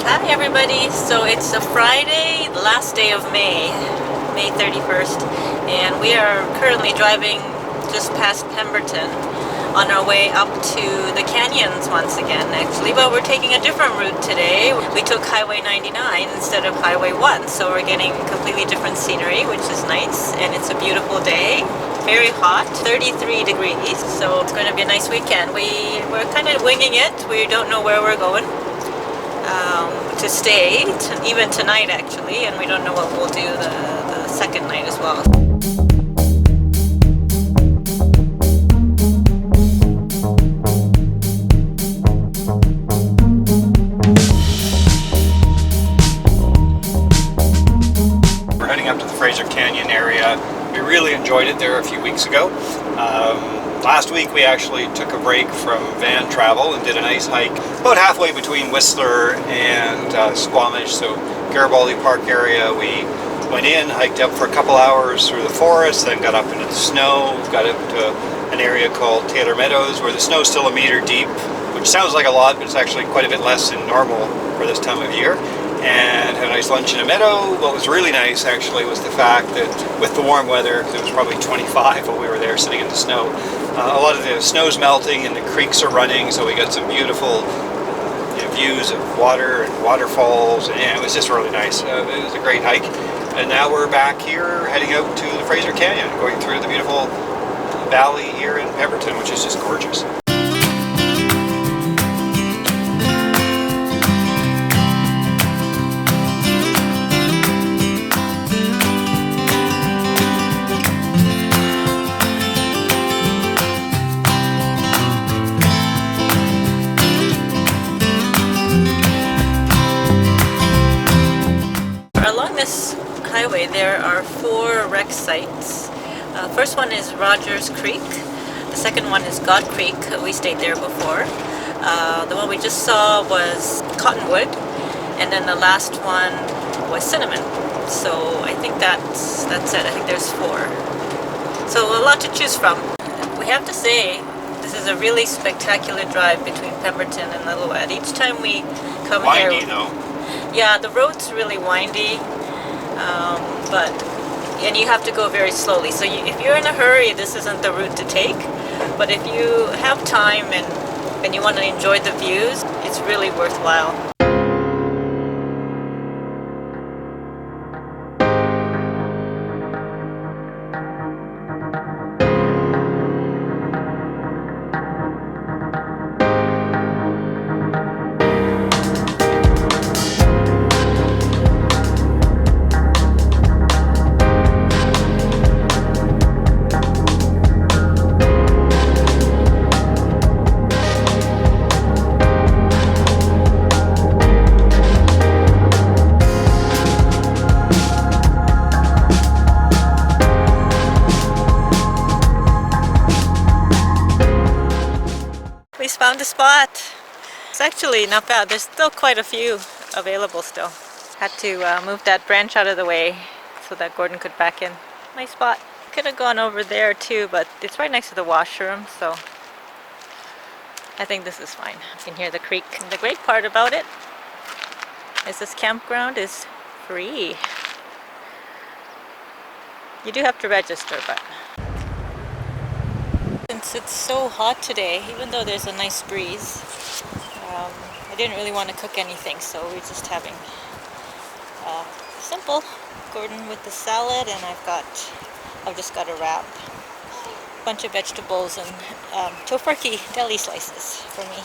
Hi everybody, so it's a Friday, the last day of May 31st, and we are currently driving just past Pemberton on our way up to the canyons once again actually, but we're taking a different route today. We took Highway 99 instead of Highway 1, so we're getting completely different scenery, which is nice, and it's a beautiful day. Very hot, 33 degrees, so it's going to be a nice weekend. We're kind of winging it. We don't know where we're going to stay, even tonight actually, and we don't know what we'll do the second night as well. We're heading up to the Fraser Canyon area. We really enjoyed it there a few weeks ago. Last week we actually took a break from van travel and did a nice hike about halfway between Whistler and Squamish, so Garibaldi Park area. We went in, hiked up for a couple hours through the forest, then got up into the snow, got up to an area called Taylor Meadows where the snow's still a meter deep, which sounds like a lot, but it's actually quite a bit less than normal for this time of year. And had a nice lunch in a meadow. What was really nice actually was the fact that with the warm weather, because it was probably 25 while we were there sitting in the snow, a lot of the snow's melting and the creeks are running, so we got some beautiful views of water and waterfalls, and it was just really nice. It was a great hike, and now we're back here heading out to the Fraser Canyon, going through the beautiful valley here in Pemberton, which is just gorgeous. This highway there are 4 wreck sites. First one is Rogers Creek. The second one is God Creek. We stayed there before. The one we just saw was Cottonwood, and then the last one was Cinnamon. So I think that's it. I think there's 4. So a lot to choose from. We have to say this is a really spectacular drive between Pemberton and Lillooet. Each time we come here, windy though. Yeah, the road's really windy. And you have to go very slowly. So if you're in a hurry, this isn't the route to take. But if you have time and you want to enjoy the views, it's really worthwhile. Found a spot. It's actually not bad. There's still quite a few available still. Had to move that branch out of the way so that Gordon could back in. Nice spot. Could have gone over there too, but it's right next to the washroom, so I think this is fine. You can hear the creek. And the great part about it is this campground is free. You do have to register, but since it's so hot today, even though there's a nice breeze, I didn't really want to cook anything, so we're just having simple Gordon with the salad, and I've just got a wrap, bunch of vegetables, and tofurkey deli slices for me.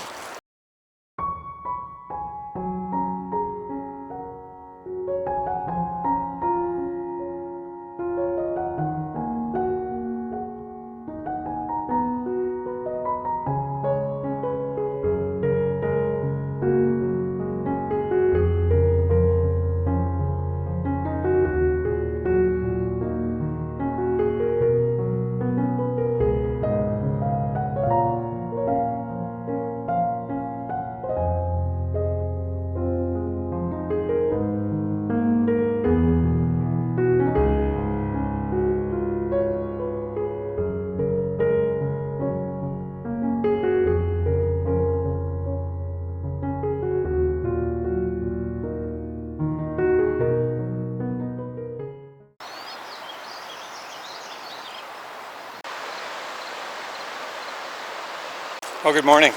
Well, good morning.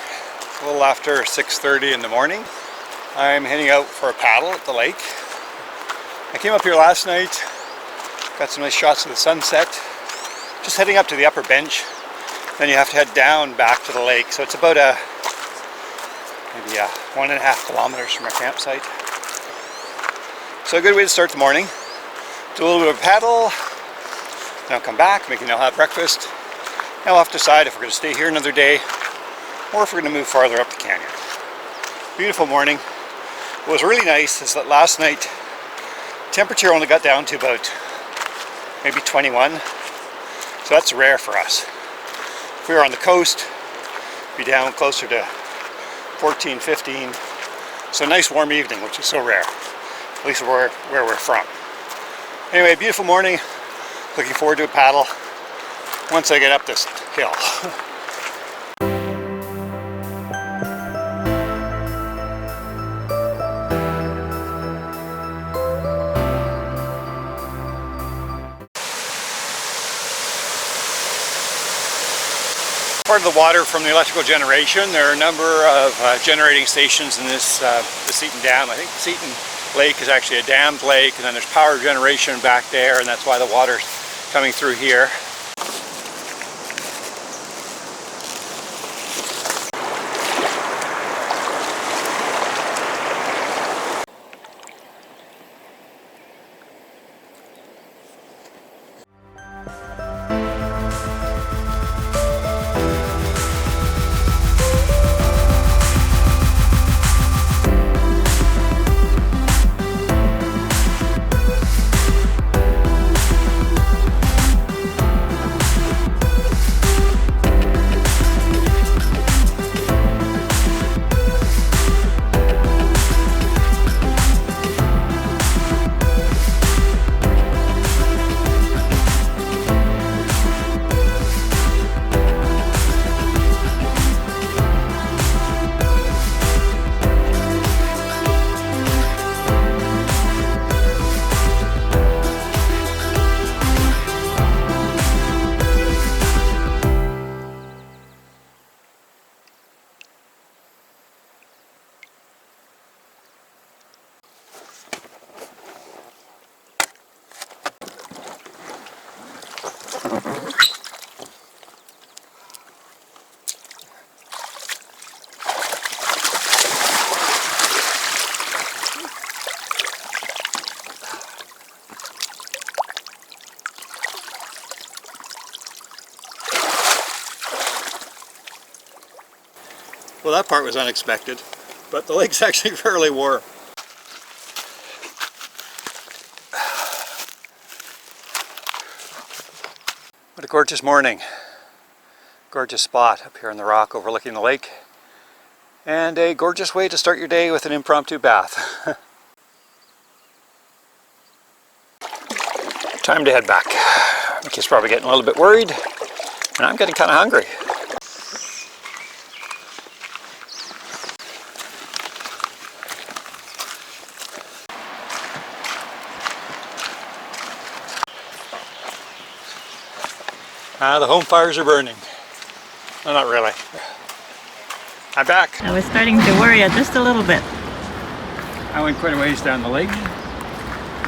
A little after 6:30 in the morning. I'm heading out for a paddle at the lake. I came up here last night, got some nice shots of the sunset. Just heading up to the upper bench. Then you have to head down back to the lake. So it's about maybe 1.5 kilometers from our campsite. So a good way to start the morning. Do a little bit of a paddle. Then I'll come back, maybe I'll have breakfast. Now we'll have to decide if we're going to stay here another day or if we're going to move farther up the canyon. Beautiful morning. What was really nice is that last night temperature only got down to about maybe 21. So that's rare for us. If we were on the coast, it'd be down closer to 14, 15. So a nice warm evening, which is so rare. At least where we're from. Anyway, beautiful morning. Looking forward to a paddle once I get up this hill. Part of the water from the electrical generation. There are a number of generating stations in this the Seton Dam. I think the Seton Lake is actually a dammed lake, and then there's power generation back there, and that's why the water's coming through here. Well, that part was unexpected, but the lake's actually fairly warm. What a gorgeous morning. Gorgeous spot up here on the rock overlooking the lake. And a gorgeous way to start your day with an impromptu bath. Time to head back. Mickey's probably getting a little bit worried, and I'm getting kind of hungry. The home fires are burning. No, not really. I'm back. I was starting to worry just a little bit. I went quite a ways down the lake,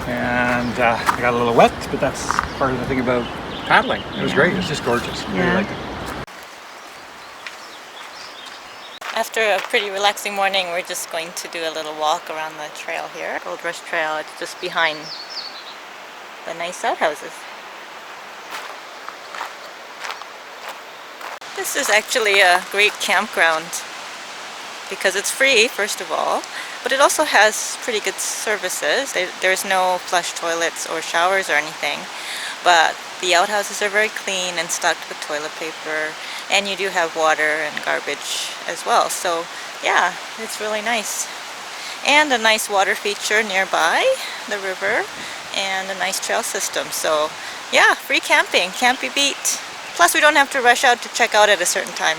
and I got a little wet, but that's part of the thing about paddling. It was great. It was just gorgeous. I really liked it. After a pretty relaxing morning, we're just going to do a little walk around the trail here. Gold Rush Trail. It's just behind the nice outhouses. This is actually a great campground because it's free, first of all, but it also has pretty good services. There's no flush toilets or showers or anything, but the outhouses are very clean and stocked with toilet paper, and you do have water and garbage as well. So yeah, it's really nice. And a nice water feature nearby, the river, and a nice trail system. So yeah, free camping, can't be beat. Plus, we don't have to rush out to check out at a certain time.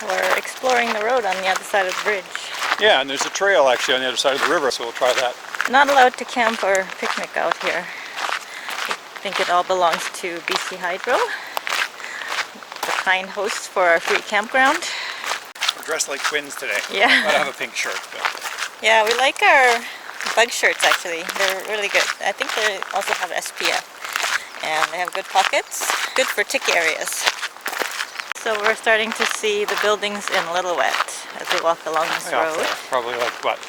We're side of the bridge. Yeah, and there's a trail actually on the other side of the river, so we'll try that. Not allowed to camp or picnic out here. I think it all belongs to BC Hydro, the kind hosts for our free campground. We're dressed like twins today. Yeah. I have a pink shirt. But... Yeah, we like our bug shirts actually. They're really good. I think they also have SPF. And they have good pockets. Good for tick areas. So we're starting to see the buildings in Lillooet as we walk along this road. Probably like, what,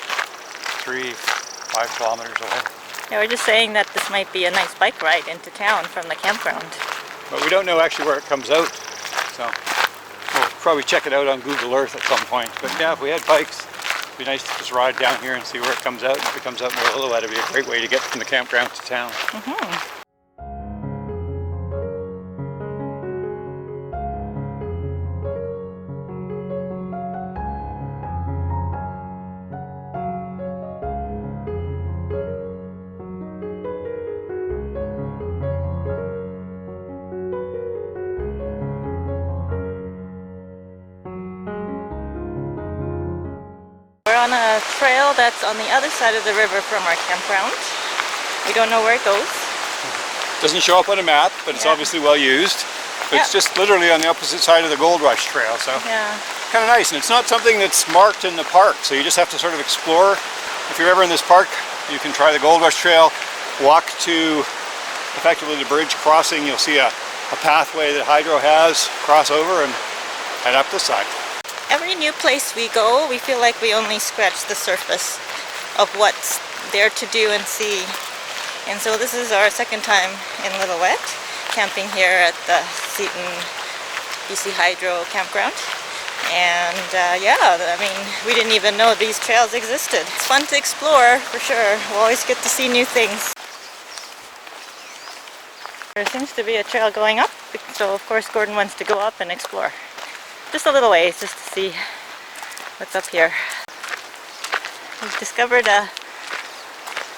3-5 kilometers away. Yeah, we're just saying that this might be a nice bike ride into town from the campground. But we don't know actually where it comes out. So we'll probably check it out on Google Earth at some point. But yeah, if we had bikes, it'd be nice to just ride down here and see where it comes out. And if it comes out near Lillooet, it'd be a great way to get from the campground to town. We're on a trail that's on the other side of the river from our campground. We don't know where it goes. Doesn't show up on a map, but it's obviously well used. But it's just literally on the opposite side of the Gold Rush Trail, so kind of nice. And it's not something that's marked in the park, so you just have to sort of explore. If you're ever in this park, you can try the Gold Rush Trail, walk to effectively the bridge crossing. You'll see a pathway that Hydro has, cross over and head up this side. Every new place we go, we feel like we only scratch the surface of what's there to do and see. And so this is our second time in Lillooet, camping here at the Seton BC Hydro campground. And yeah, I mean, we didn't even know these trails existed. It's fun to explore, for sure. We'll always get to see new things. There seems to be a trail going up, so of course Gordon wants to go up and explore. Just a little ways, just to see what's up here. We've discovered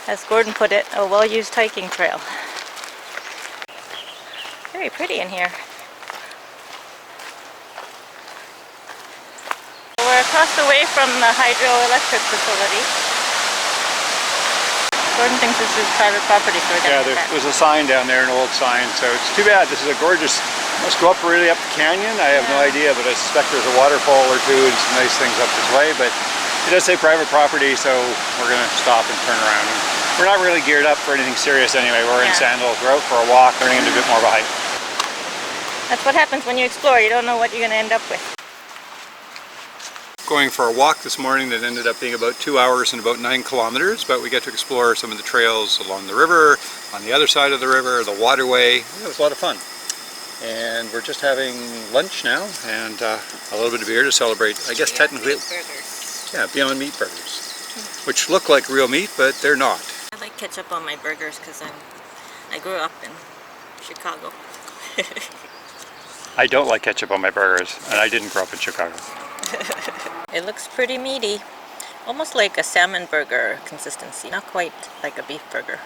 as Gordon put it, a well-used hiking trail. Very pretty in here. We're across the way from the hydroelectric facility. Gordon thinks this is private property, so we're going to there's a sign down there, an old sign, so it's too bad. This is a gorgeous, must go up really up the canyon. I have no idea, but I suspect there's a waterfall or two and some nice things up this way, but it does say private property, so we're going to stop and turn around. And we're not really geared up for anything serious anyway. We're in sandals. We're out for a walk, turning into a bit more of a hike. That's what happens when you explore. You don't know what you're going to end up with. Going for a walk this morning that ended up being about 2 hours and about 9 kilometers, but we get to explore some of the trails along the river, on the other side of the river, the waterway. It was a lot of fun. And we're just having lunch now and a little bit of beer to celebrate, I guess technically, Beyond Meat burgers, which look like real meat, but they're not. I like ketchup on my burgers because I grew up in Chicago. I don't like ketchup on my burgers, and I didn't grow up in Chicago. It looks pretty meaty, almost like a salmon burger consistency, not quite like a beef burger.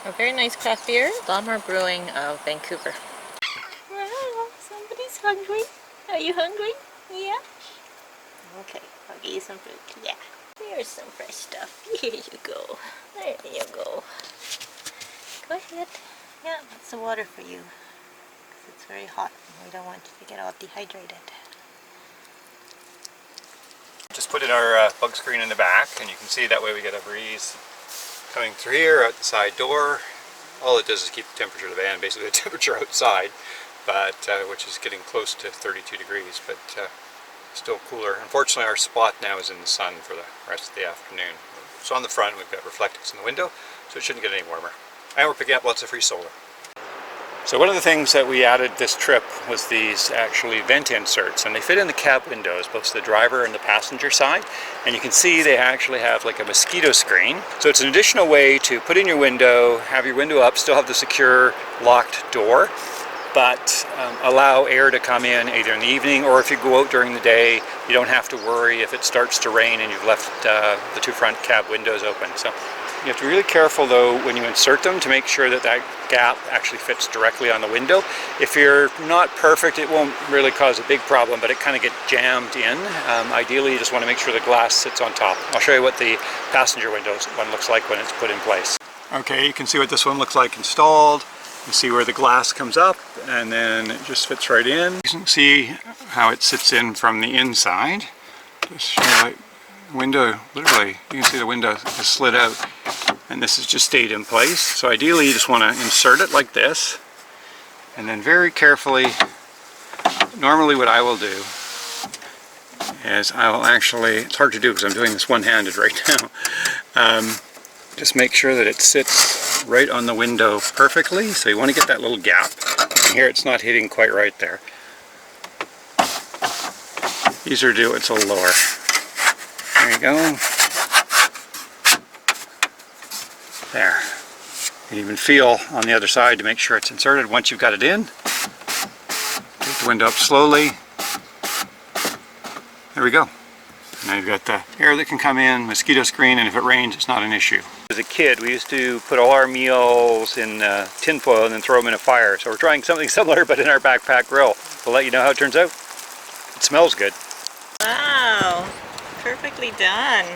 A very nice craft beer, Bomber Brewing of Vancouver. Wow, somebody's hungry. Are you hungry? Yeah? Okay, I'll get you some fruit. Yeah. Here's some fresh stuff. Here you go. There you go. Go ahead. Yeah, that's the water for you. Because it's very hot and we don't want you to get all dehydrated. Just put in our bug screen in the back, and you can see that way we get a breeze coming through here out the side door. All it does is keep the temperature of the van, basically the temperature outside, but which is getting close to 32 degrees, but still cooler. Unfortunately, our spot now is in the sun for the rest of the afternoon. So on the front, we've got reflectix in the window, so it shouldn't get any warmer. And we're picking up lots of free solar. So one of the things that we added this trip was these actually vent inserts, and they fit in the cab windows, both the driver and the passenger side. And you can see they actually have like a mosquito screen. So it's an additional way to put in your window, have your window up, still have the secure locked door, but allow air to come in either in the evening, or if you go out during the day, you don't have to worry if it starts to rain and you've left the two front cab windows open. So You have to be really careful though when you insert them to make sure that that gap actually fits directly on the window. If you're not perfect, it won't really cause a big problem, but it kind of gets jammed in. Ideally, you just want to make sure the glass sits on top. I'll show you what the passenger windows one looks like when it's put in place. Okay, you can see what this one looks like installed. You see where the glass comes up and then it just fits right in. You can see how it sits in from the inside. Just show like window, literally, you can see the window has slid out and this has just stayed in place. So ideally you just want to insert it like this and then very carefully, normally what I will do is I will actually, it's hard to do because I'm doing this one-handed right now, just make sure that it sits right on the window perfectly. So you want to get that little gap. And here it's not hitting quite right there. Easier to do, it's a little lower. There you go. There. You can even feel on the other side to make sure it's inserted. Once you've got it in, take the window up slowly. There we go. Now you've got the air that can come in, mosquito screen, and if it rains, it's not an issue. As a kid, we used to put all our meals in tin foil and then throw them in a fire. So we're trying something similar, but in our backpack grill. We'll let you know how it turns out. It smells good. Wow, perfectly done.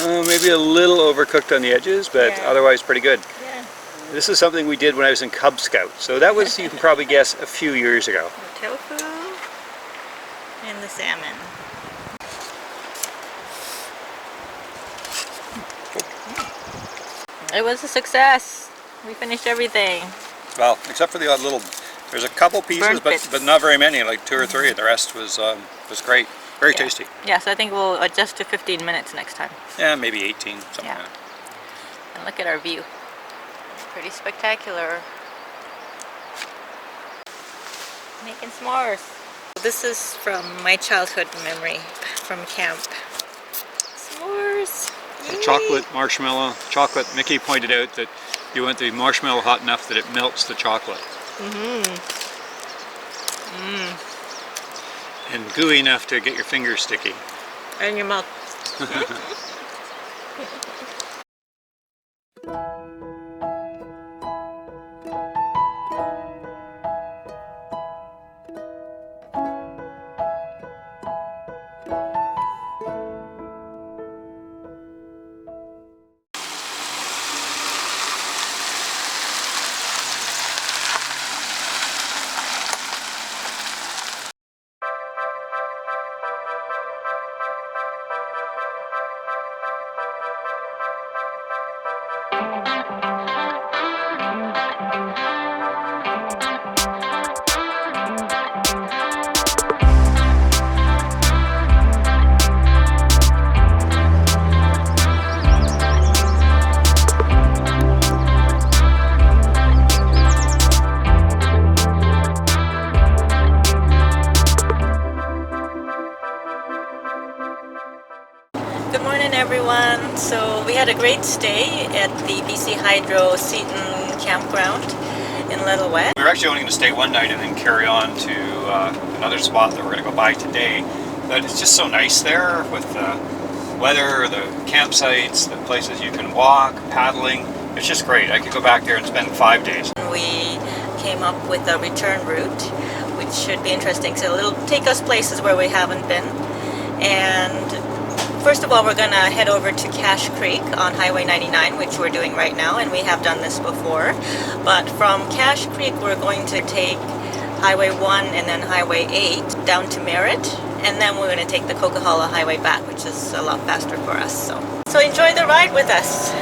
Oh. Maybe a little overcooked on the edges, but yeah. Otherwise pretty good. Yeah. This is something we did when I was in Cub Scout. So that was, you can probably guess, a few years ago. The tofu and the salmon. It was a success. We finished everything. Well, except for the odd little, there's a couple pieces, but not very many, like 2 or 3. The rest was great. Very tasty. Yes, I think we'll adjust to 15 minutes next time. Yeah, maybe 18, something like that. And look at our view. Pretty spectacular. Making s'mores. This is from my childhood memory from camp. S'mores. The chocolate marshmallow. Chocolate, Mickey pointed out that you want the marshmallow hot enough that it melts the chocolate. And gooey enough to get your fingers sticky. And your mouth. Good morning, everyone. So we had a great stay at the BC Hydro Seton Campground in Lillooet. We were actually only going to stay one night and then carry on to another spot that we're going to go by today. But it's just so nice there with the weather, the campsites, the places you can walk, paddling. It's just great. I could go back there and spend 5 days. We came up with a return route, which should be interesting. So it'll take us places where we haven't been. And first of all, we're going to head over to Cache Creek on Highway 99, which we're doing right now, and we have done this before. But from Cache Creek, we're going to take Highway 1 and then Highway 8 down to Merritt, and then we're going to take the Coquihalla Highway back, which is a lot faster for us. So enjoy the ride with us.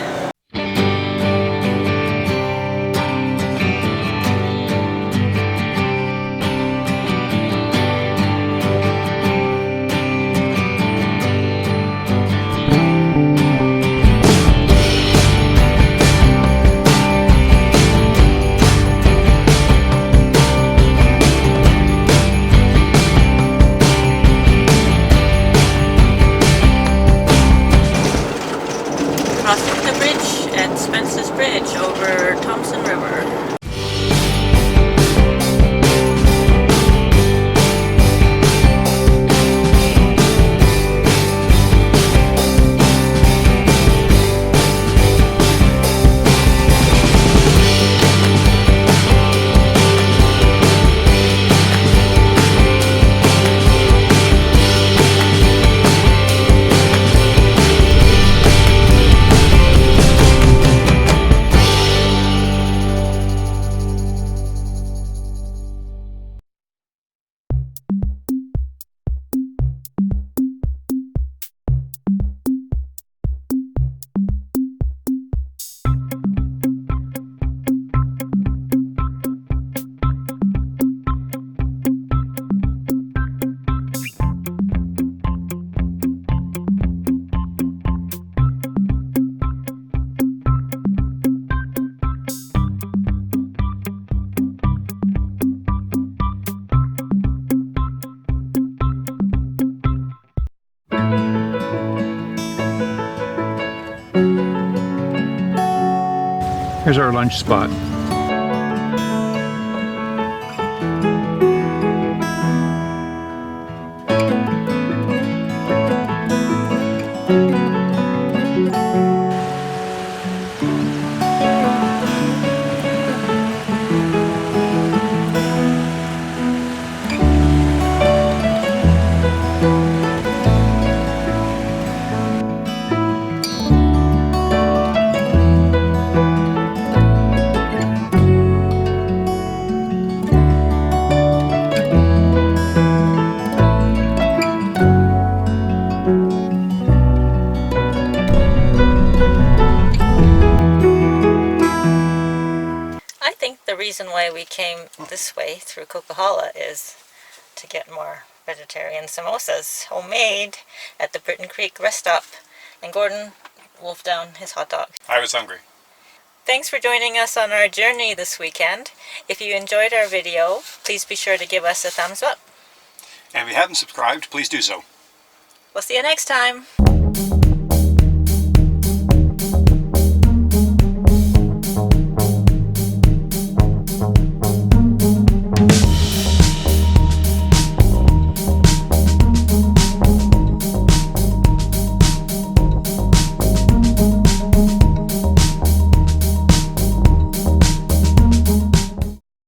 Crossing the bridge at Spence's Bridge over Thompson River. Here's our lunch spot. I think the reason why we came this way through Coquihalla is to get more vegetarian samosas, homemade, at the Britton Creek rest stop. And Gordon wolfed down his hot dog. I was hungry. Thanks for joining us on our journey this weekend. If you enjoyed our video, please be sure to give us a thumbs up. And if you haven't subscribed, please do so. We'll see you next time.